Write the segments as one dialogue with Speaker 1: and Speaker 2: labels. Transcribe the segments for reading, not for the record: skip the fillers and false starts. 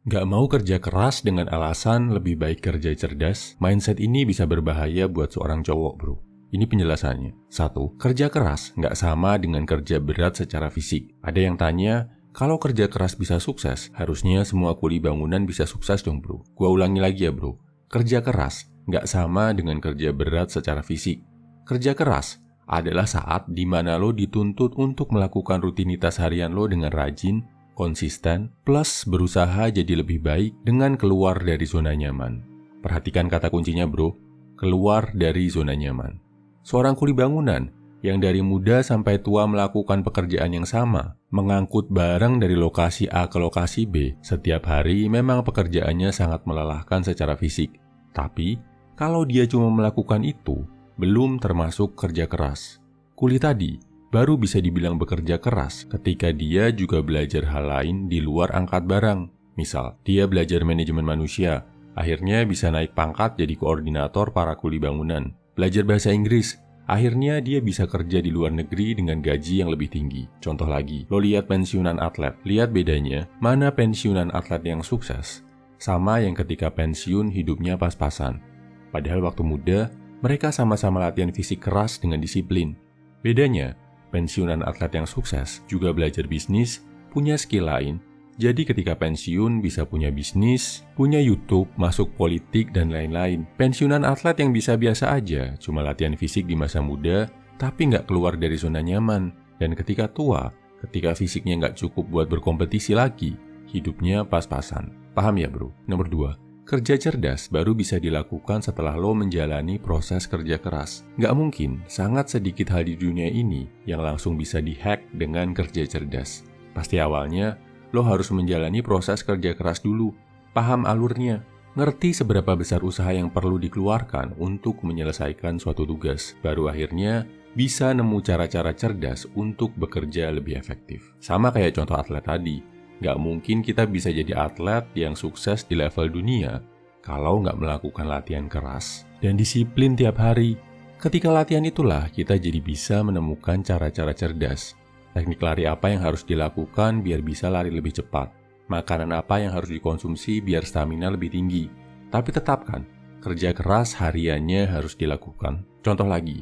Speaker 1: Nggak mau kerja keras dengan alasan lebih baik kerja cerdas, mindset ini bisa berbahaya buat seorang cowok, bro. Ini penjelasannya. 1. Kerja keras nggak sama dengan kerja berat secara fisik. Ada yang tanya, kalau kerja keras bisa sukses, harusnya semua kuli bangunan bisa sukses dong, bro. Gua ulangi lagi ya, bro. Kerja keras nggak sama dengan kerja berat secara fisik. Kerja keras adalah saat di mana lo dituntut untuk melakukan rutinitas harian lo dengan rajin, konsisten, plus berusaha jadi lebih baik dengan keluar dari zona nyaman. Perhatikan kata kuncinya, bro. Keluar dari zona nyaman. Seorang kuli bangunan yang dari muda sampai tua melakukan pekerjaan yang sama, mengangkut barang dari lokasi A ke lokasi B setiap hari, memang pekerjaannya sangat melelahkan secara fisik. Tapi, kalau dia cuma melakukan itu, belum termasuk kerja keras. Kuli tadi baru bisa dibilang bekerja keras ketika dia juga belajar hal lain di luar angkat barang. Misal, dia belajar manajemen manusia, akhirnya bisa naik pangkat jadi koordinator para kuli bangunan. Belajar bahasa Inggris, akhirnya dia bisa kerja di luar negeri dengan gaji yang lebih tinggi. Contoh lagi, lo lihat pensiunan atlet. Lihat bedanya, mana pensiunan atlet yang sukses sama yang ketika pensiun hidupnya pas-pasan. Padahal waktu muda, mereka sama-sama latihan fisik keras dengan disiplin. Bedanya, pensiunan atlet yang sukses juga belajar bisnis, punya skill lain, jadi ketika pensiun bisa punya bisnis, punya YouTube, masuk politik, dan lain-lain. Pensiunan atlet yang bisa biasa aja, cuma latihan fisik di masa muda, tapi nggak keluar dari zona nyaman. Dan ketika tua, ketika fisiknya nggak cukup buat berkompetisi lagi, hidupnya pas-pasan. Paham ya, bro? Nomor 2. Kerja cerdas baru bisa dilakukan setelah lo menjalani proses kerja keras. Nggak mungkin, sangat sedikit hal di dunia ini yang langsung bisa dihack dengan kerja cerdas. Pasti awalnya, lo harus menjalani proses kerja keras dulu. Paham alurnya, ngerti seberapa besar usaha yang perlu dikeluarkan untuk menyelesaikan suatu tugas. Baru akhirnya bisa nemu cara-cara cerdas untuk bekerja lebih efektif. Sama kayak contoh atlet tadi. Nggak mungkin kita bisa jadi atlet yang sukses di level dunia kalau nggak melakukan latihan keras dan disiplin tiap hari. Ketika latihan itulah kita jadi bisa menemukan cara-cara cerdas. Teknik lari apa yang harus dilakukan biar bisa lari lebih cepat. Makanan apa yang harus dikonsumsi biar stamina lebih tinggi. Tapi tetapkan, kerja keras hariannya harus dilakukan. Contoh lagi,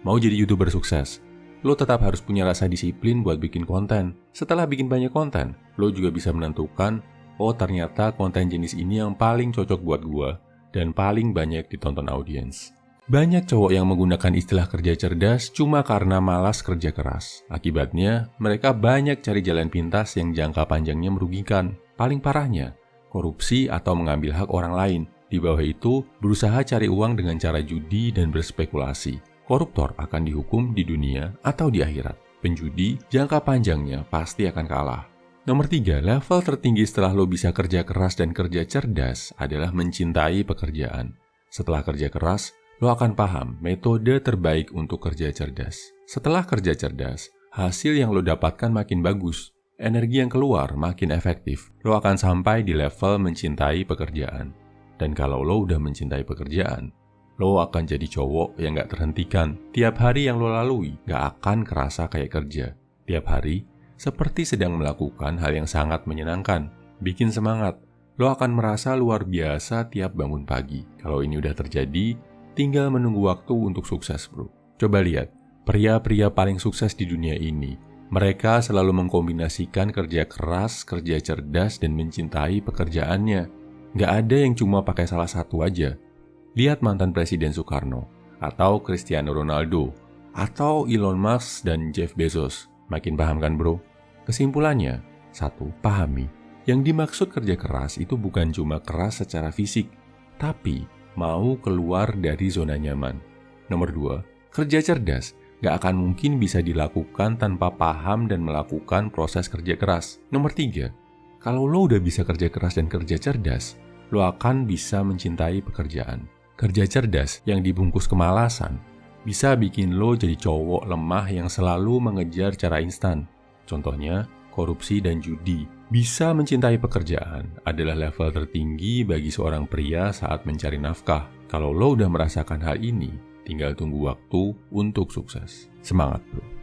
Speaker 1: mau jadi YouTuber sukses, lo tetap harus punya rasa disiplin buat bikin konten. Setelah bikin banyak konten, lo juga bisa menentukan, oh ternyata konten jenis ini yang paling cocok buat gua dan paling banyak ditonton audiens. Banyak cowok yang menggunakan istilah kerja cerdas cuma karena malas kerja keras. Akibatnya, mereka banyak cari jalan pintas yang jangka panjangnya merugikan. Paling parahnya, korupsi atau mengambil hak orang lain. Di bawah itu, berusaha cari uang dengan cara judi dan berspekulasi. Koruptor akan dihukum di dunia atau di akhirat. Penjudi jangka panjangnya pasti akan kalah. Nomor 3, level tertinggi setelah lo bisa kerja keras dan kerja cerdas adalah mencintai pekerjaan. Setelah kerja keras, lo akan paham metode terbaik untuk kerja cerdas. Setelah kerja cerdas, hasil yang lo dapatkan makin bagus. Energi yang keluar makin efektif. Lo akan sampai di level mencintai pekerjaan. Dan kalau lo udah mencintai pekerjaan, lo akan jadi cowok yang gak terhentikan. Tiap hari yang lo lalui gak akan kerasa kayak kerja. Tiap hari seperti sedang melakukan hal yang sangat menyenangkan. Bikin semangat. Lo akan merasa luar biasa tiap bangun pagi. Kalau ini udah terjadi, tinggal menunggu waktu untuk sukses, bro. Coba lihat, pria-pria paling sukses di dunia ini. Mereka selalu mengkombinasikan kerja keras, kerja cerdas, dan mencintai pekerjaannya. Gak ada yang cuma pakai salah satu aja. Lihat mantan Presiden Soekarno, atau Cristiano Ronaldo, atau Elon Musk dan Jeff Bezos. Makin paham kan, bro? Kesimpulannya, 1. Pahami. Yang dimaksud kerja keras itu bukan cuma keras secara fisik, tapi mau keluar dari zona nyaman. Nomor 2, kerja cerdas gak akan mungkin bisa dilakukan tanpa paham dan melakukan proses kerja keras. Nomor 3, kalau lo udah bisa kerja keras dan kerja cerdas, lo akan bisa mencintai pekerjaan. Kerja cerdas yang dibungkus kemalasan bisa bikin lo jadi cowok lemah yang selalu mengejar cara instan. Contohnya, korupsi dan judi. Bisa mencintai pekerjaan adalah level tertinggi bagi seorang pria saat mencari nafkah. Kalau lo udah merasakan hal ini, tinggal tunggu waktu untuk sukses. Semangat, bro!